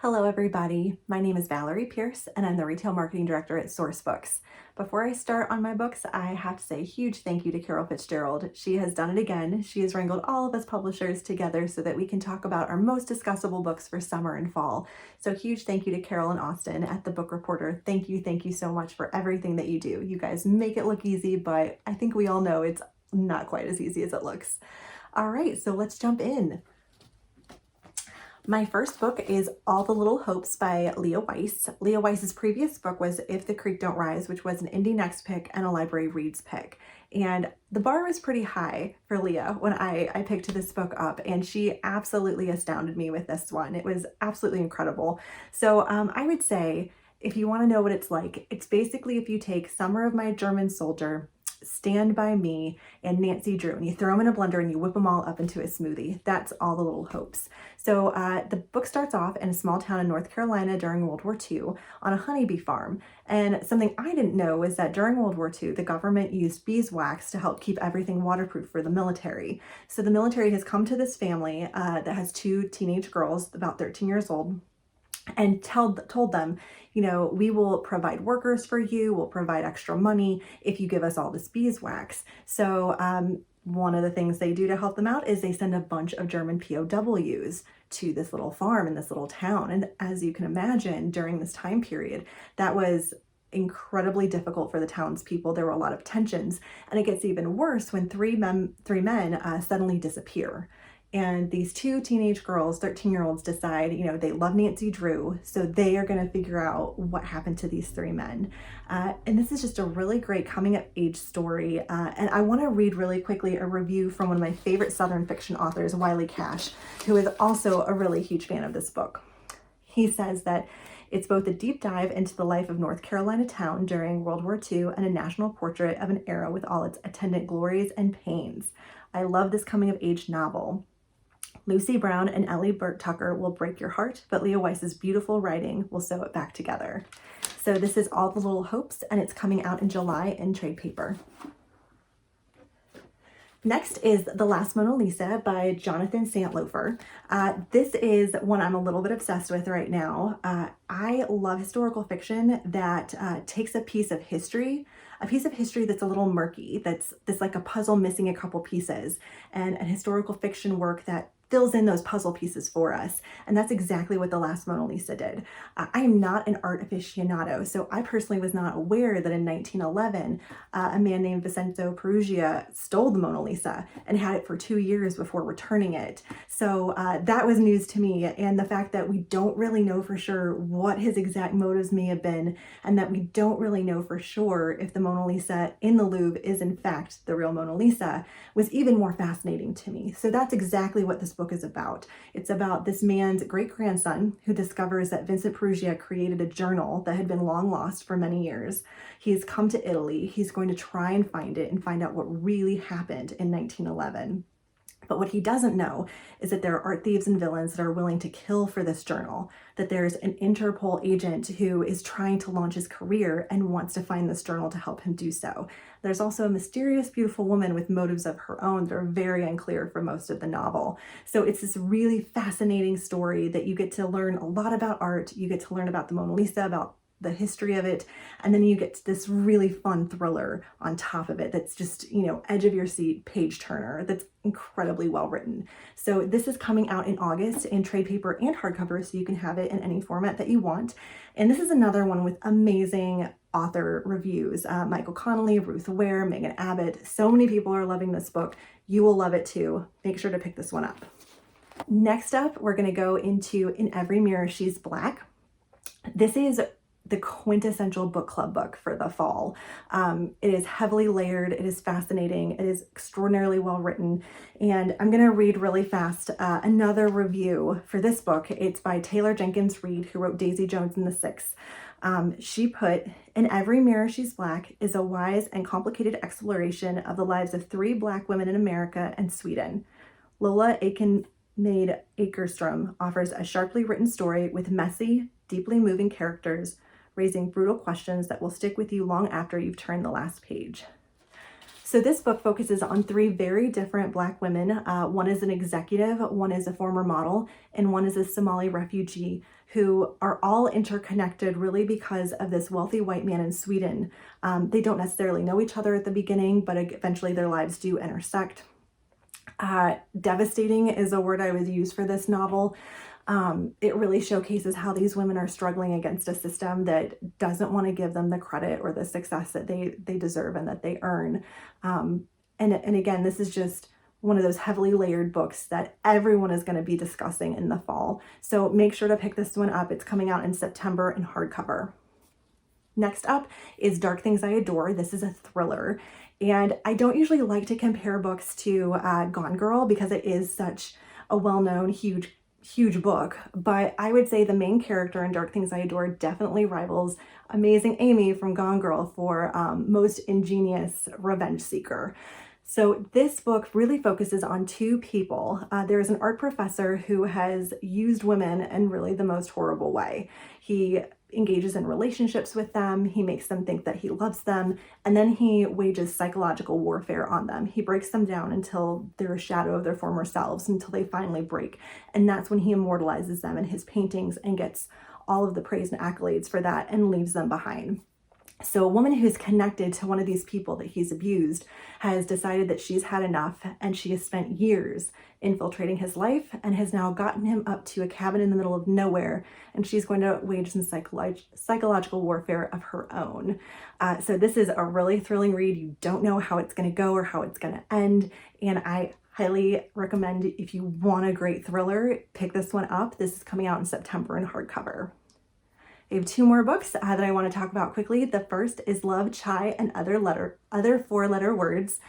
Hello everybody, my name is Valerie Pierce and I'm the Retail Marketing Director at Sourcebooks. Before I start on my books, I have to say a huge thank you to Carol Fitzgerald. She has done it again. She has wrangled all of us publishers together so that we can talk about our most discussable books for summer and fall. So huge thank you to Carol and Austin at the Book Reporter. Thank you so much for everything that you do. You guys make it look easy, but I think we all know it's not quite as easy as it looks. All right, so let's jump in. My first book is All the Little Hopes by Leah Weiss. Leah Weiss's previous book was If the Creek Don't Rise, which was an Indie Next pick and a Library Reads pick. And the bar was pretty high for Leah when I picked this book up, and she absolutely astounded me with this one. It was absolutely incredible. So I would say, if you want to know what it's like, it's basically if you take Summer of My German Soldier, Stand By Me, and Nancy Drew, and you throw them in a blender and you whip them all up into a smoothie. That's All the Little Hopes. So the book starts off in a small town in North Carolina during World War II on a honeybee farm. And something I didn't know was that during World War II, the government used beeswax to help keep everything waterproof for the military. So the military has come to this family that has two teenage girls, about 13 years old, and told them, we will provide workers for you, we'll provide extra money if you give us all this beeswax. So one of the things they do to help them out is they send a bunch of German POWs to this little farm in this little town. And as you can imagine, during this time period, that was incredibly difficult for the townspeople. There were a lot of tensions, and it gets even worse when three men suddenly disappear. And these two teenage girls, 13-year-olds, decide, they love Nancy Drew, so they are going to figure out what happened to these three men. And this is just a really great coming-of-age story. And I want to read really quickly a review from one of my favorite Southern fiction authors, Wiley Cash, who is also a really huge fan of this book. He says that it's both a deep dive into the life of North Carolina town during World War II and a national portrait of an era with all its attendant glories and pains. I love this coming-of-age novel. Lucy Brown and Ellie Burt Tucker will break your heart, but Leah Weiss's beautiful writing will sew it back together. So this is All the Little Hopes, and it's coming out in July in trade paper. Next is The Last Mona Lisa by Jonathan Santlofer. This is one I'm a little bit obsessed with right now. I love historical fiction that takes a piece of history that's a little murky, that's like a puzzle missing a couple pieces, and a historical fiction work that fills in those puzzle pieces for us. And that's exactly what The Last Mona Lisa did. I am not an art aficionado, so I personally was not aware that in 1911, a man named Vincenzo Peruggia stole the Mona Lisa and had it for 2 years before returning it. So that was news to me. And the fact that we don't really know for sure what his exact motives may have been, and that we don't really know for sure if the Mona Lisa in the Louvre is in fact the real Mona Lisa, was even more fascinating to me. So that's exactly what this book is about. It's about this man's great-grandson who discovers that Vincent Peruggia created a journal that had been long lost for many years. He's come to Italy. He's going to try and find it and find out what really happened in 1911. But what he doesn't know is that there are art thieves and villains that are willing to kill for this journal, that there's an Interpol agent who is trying to launch his career and wants to find this journal to help him do so. There's also a mysterious, beautiful woman with motives of her own that are very unclear for most of the novel. So it's this really fascinating story that you get to learn a lot about art, you get to learn about the Mona Lisa, about the history of it, and then you get this really fun thriller on top of it that's just, edge of your seat, page turner, that's incredibly well written. So this is coming out in August in trade paper and hardcover, so you can have it in any format that you want. And this is another one with amazing author reviews. Michael Connelly, Ruth Ware, Megan Abbott. So many people are loving this book. You will love it too. Make sure to pick this one up. Next up, we're going to go into In Every Mirror She's Black. This is the quintessential book club book for the fall. It is heavily layered, it is fascinating, it is extraordinarily well written, and I'm going to read really fast another review for this book. It's by Taylor Jenkins Reid, who wrote Daisy Jones and the Six. She put, In Every Mirror She's Black is a wise and complicated exploration of the lives of 3 Black women in America and Sweden. Lola Aiken-Maid Akerstrom offers a sharply written story with messy, deeply moving characters, raising brutal questions that will stick with you long after you've turned the last page. So this book focuses on three very different Black women. One is an executive, one is a former model, and one is a Somali refugee, who are all interconnected really because of this wealthy white man in Sweden. They don't necessarily know each other at the beginning, but eventually their lives do intersect. Devastating is a word I would use for this novel. It really showcases how these women are struggling against a system that doesn't want to give them the credit or the success that they deserve and that they earn. And again, this is just one of those heavily layered books that everyone is going to be discussing in the fall. So make sure to pick this one up. It's coming out in September in hardcover. Next up is Dark Things I Adore. This is a thriller. And I don't usually like to compare books to Gone Girl because it is such a well-known, huge book. But I would say the main character in Dark Things I Adore definitely rivals Amazing Amy from Gone Girl for most ingenious revenge seeker. So this book really focuses on two people. There is an art professor who has used women in really the most horrible way. He engages in relationships with them, he makes them think that he loves them, and then he wages psychological warfare on them. He breaks them down until they're a shadow of their former selves, until they finally break. And that's when he immortalizes them in his paintings and gets all of the praise and accolades for that and leaves them behind. So a woman who's connected to one of these people that he's abused has decided that she's had enough, and she has spent years infiltrating his life and has now gotten him up to a cabin in the middle of nowhere, and she's going to wage some psychological warfare of her own. So this is a really thrilling read. You don't know how it's going to go or how it's going to end, and I highly recommend, if you want a great thriller, pick this one up. This is coming out in September in hardcover. I have two more books that I want to talk about quickly. The first is Love, Chai, and Other Four-Letter Words.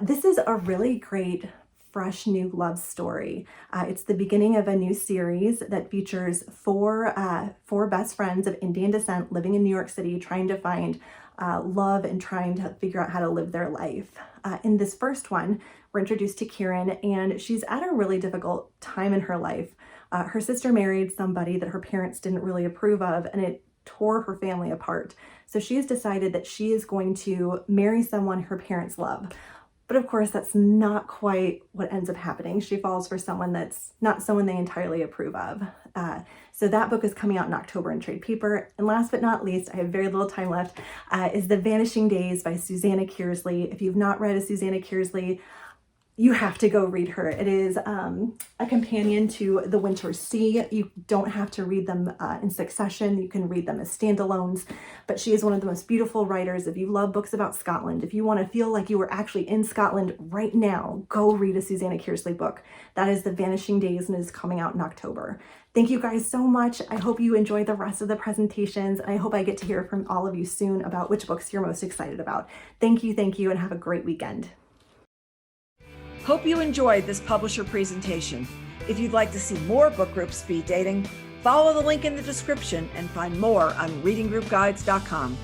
This is a really great, fresh, new love story. It's the beginning of a new series that features four best friends of Indian descent living in New York City, trying to find love and trying to figure out how to live their life. In this first one, we're introduced to Kieran, and she's at a really difficult time in her life. Her sister married somebody that her parents didn't really approve of, and it tore her family apart. So she has decided that she is going to marry someone her parents love. But of course, that's not quite what ends up happening. She falls for someone that's not someone they entirely approve of. So that book is coming out in October in trade paper. And last but not least, I have very little time left, is The Vanishing Days by Susanna Kearsley. If you've not read a Susanna Kearsley, you have to go read her. It is a companion to The Winter Sea. You don't have to read them in succession. You can read them as standalones, but she is one of the most beautiful writers. If you love books about Scotland, if you want to feel like you are actually in Scotland right now, go read a Susanna Kearsley book. That is The Vanishing Days, and is coming out in October. Thank you guys so much. I hope you enjoy the rest of the presentations, and I hope I get to hear from all of you soon about which books you're most excited about. Thank you, and have a great weekend. Hope you enjoyed this publisher presentation. If you'd like to see more book group speed dating, follow the link in the description and find more on readinggroupguides.com.